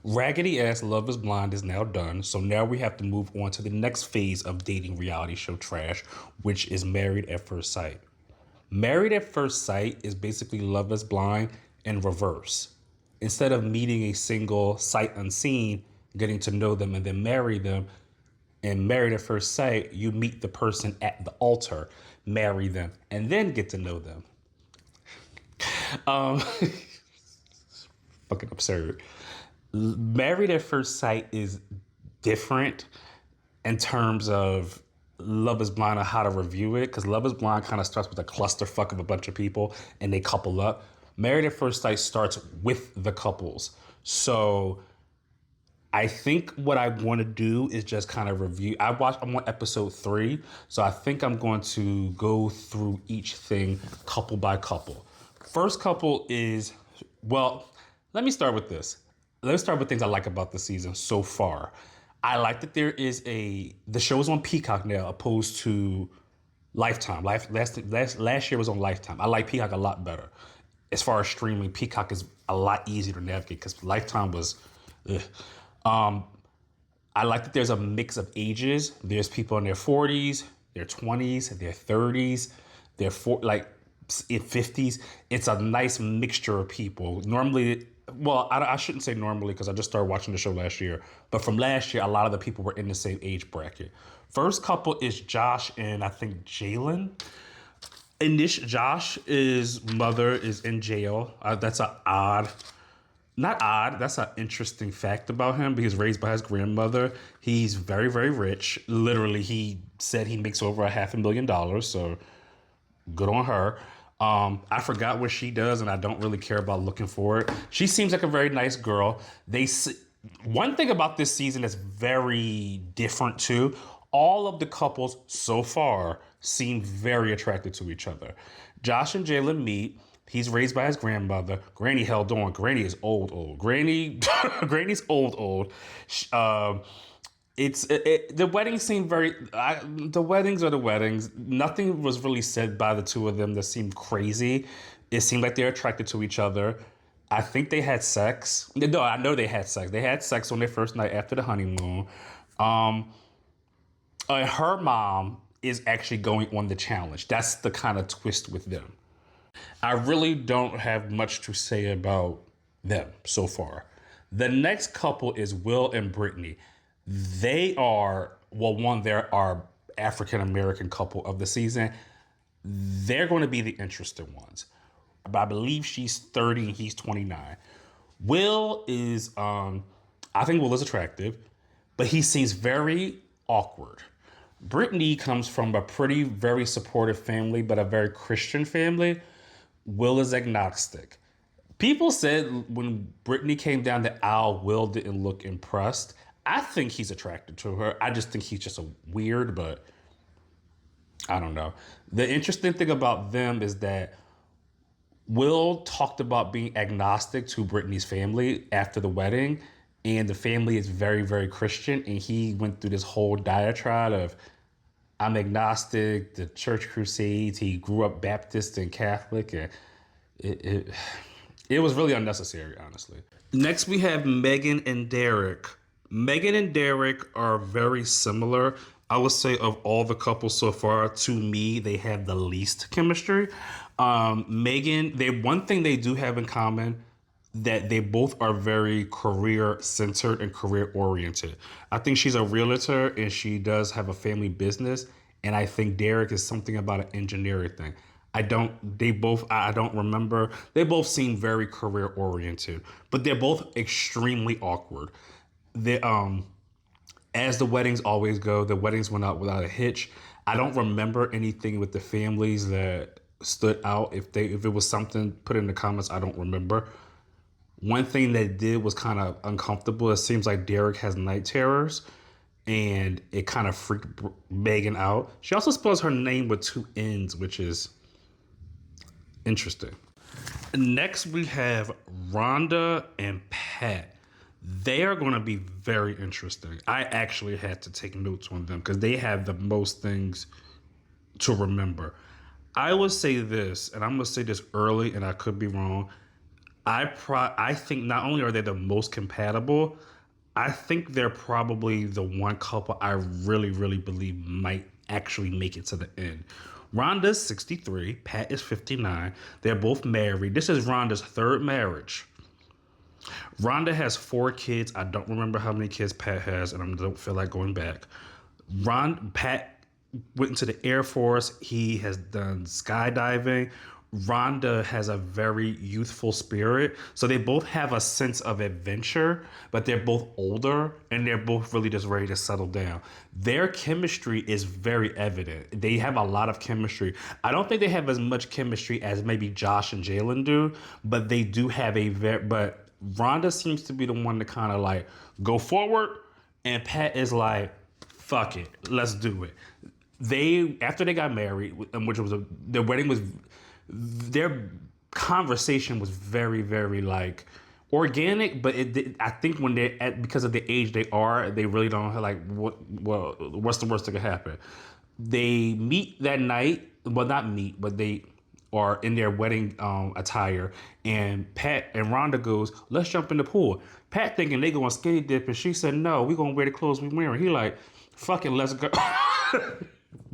Raggedy ass Love is Blind is now done, so now we have to move on to the next phase of dating reality show trash, which is Married at First Sight. Married at First Sight is basically Love is Blind in reverse. Instead of meeting a single sight unseen, getting to know them and then marry them, and Married at First Sight, you meet the person at the altar, marry them, and then get to know them. Um, fucking absurd. Married at First Sight is different in terms of Love is Blind and how to review it, because Love is Blind kind of starts with a clusterfuck of a bunch of people and they couple up. Married at First Sight starts with the couples. So I think what I want to do is just kind of review. I'm on episode 3, so I think I'm going to go through each thing couple by couple. First couple is, well, let me start with this. Let's start with things I like about the season so far. I like that the show is on Peacock now, opposed to Lifetime. Last year was on Lifetime. I like Peacock a lot better. As far as streaming, Peacock is a lot easier to navigate because Lifetime was. Ugh. I like that there's a mix of ages. There's people in their 40s, their 20s, their 30s, their 50s. It's a nice mixture of people. Normally, well, I shouldn't say normally because I just started watching the show last year. But from last year, a lot of the people were in the same age bracket. First couple is Josh and I think Jalen. Josh's mother is in jail. That's not odd. That's an interesting fact about him. He's raised by his grandmother. He's very, very rich. Literally, he said he makes over $500,000. So good on her. I forgot what she does, and I don't really care about looking for it. She seems like a very nice girl. One thing about this season that's very different too. All of the couples so far seem very attracted to each other. Josh and Jalen meet. He's raised by his grandmother. Granny held on. Granny is old. Granny's old. The weddings seem the weddings are the weddings. Nothing was really said by the two of them that seemed crazy. It seemed like they're attracted to each other. I think they had sex. No, I know they had sex. They had sex on their first night after the honeymoon. Her mom is actually going on the challenge. That's the kind of twist with them. I really don't have much to say about them so far. The next couple is Will and Brittany. They're our African-American couple of the season. They're going to be the interesting ones. But I believe she's 30 and he's 29. Will is, I think Will is attractive, but he seems very awkward. Brittany comes from a very supportive family, but a very Christian family. Will is agnostic. People said when Brittany came down the aisle, Will didn't look impressed. I think he's attracted to her. I just think he's just a weird, but I don't know. The interesting thing about them is that Will talked about being agnostic to Brittany's family after the wedding, and the family is very, very Christian, and he went through this whole diatribe of, I'm agnostic, the church crusades. He grew up Baptist and Catholic, and it was really unnecessary, honestly. Next, we have Megan and Derek. Megan and Derek are very similar. I would say of all the couples so far, to me, they have the least chemistry. Megan, one thing they do have in common, that they both are very career-centered and career-oriented. I think she's a realtor and she does have a family business. And I think Derek is something about an engineering thing. I don't remember. They both seem very career-oriented, but they're both extremely awkward. As the weddings always go, the weddings went out without a hitch. I don't remember anything with the families that stood out. If it was something, put it in the comments. I don't remember. One thing they did was kind of uncomfortable. It seems like Derek has night terrors, and it kind of freaked Megan out. She also spells her name with 2 N's, which is interesting. Next, we have Rhonda and Pat. They are going to be very interesting. I actually had to take notes on them because they have the most things to remember. I will say this, and I'm going to say this early, and I could be wrong. I think not only are they the most compatible, I think they're probably the one couple I really, really believe might actually make it to the end. Rhonda's 63, Pat is 59. They're both married. This is Rhonda's third marriage. Rhonda has 4 kids. I don't remember how many kids Pat has, and I don't feel like going back. Pat went into the Air Force. He has done skydiving. Rhonda has a very youthful spirit. So they both have a sense of adventure, but they're both older and they're both really just ready to settle down. Their chemistry is very evident. They have a lot of chemistry. I don't think they have as much chemistry as maybe Josh and Jalen do, but they do have but Rhonda seems to be the one to kind of like go forward, and Pat is like, fuck it, let's do it. After they got married, which was their wedding was, their conversation was very, very like organic, but I think when because of the age they really don't have like what's the worst that could happen. They meet that night, well not meet, but they are in their wedding attire, and Pat and Rhonda goes, let's jump in the pool. Pat thinking they going skinny dip, and she said, no, we gonna wear the clothes we wearing. He like, fucking let's go.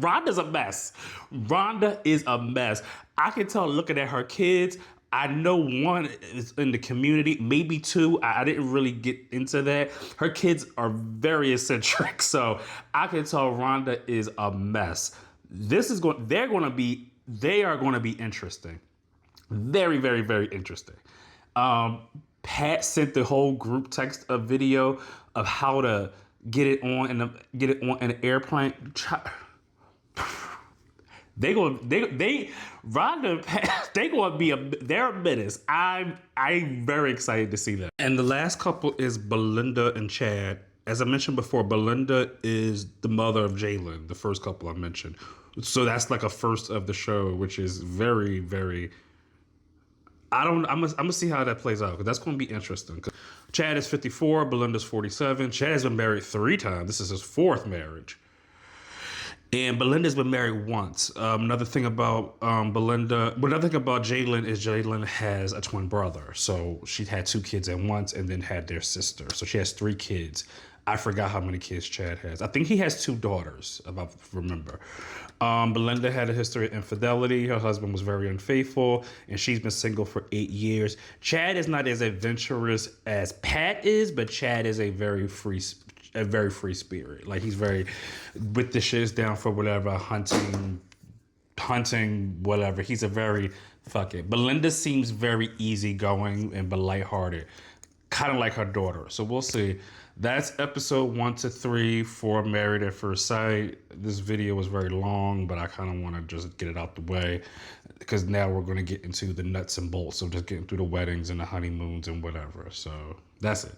Rhonda's a mess. Rhonda is a mess. I can tell looking at her kids. I know one is in the community, maybe 2. I didn't really get into that. Her kids are very eccentric, so I can tell Rhonda is a mess. They are going to be interesting. Very, very, very interesting. Pat sent the whole group text a video of how to get it on in an airplane. They're a menace. I'm very excited to see that. And the last couple is Belinda and Chad. As I mentioned before, Belinda is the mother of Jalen, the first couple I mentioned. So that's like a first of the show, which is very, very. I'm gonna see how that plays out, because that's going to be interesting. Chad is 54, Belinda's 47. Chad has been married 3 times. This is his 4th marriage. And Belinda's been married once. Another thing about Jalen is Jalen has a twin brother. So she had 2 kids at once and then had their sister. So she has 3 kids. I forgot how many kids Chad has. I think he has 2 daughters, if I remember. Belinda had a history of infidelity. Her husband was very unfaithful, and she's been single for 8 years. Chad is not as adventurous as Pat is, but Chad is a very free spirit. Like, he's very with the shits down for whatever, hunting, whatever. He's a very fuck it. Belinda seems very easygoing and but lighthearted, kind of like her daughter. So we'll see. That's episode 1 to 3 for Married at First Sight. This video was very long, but I kind of want to just get it out the way, because now we're going to get into the nuts and bolts of just getting through the weddings and the honeymoons and whatever. So that's it.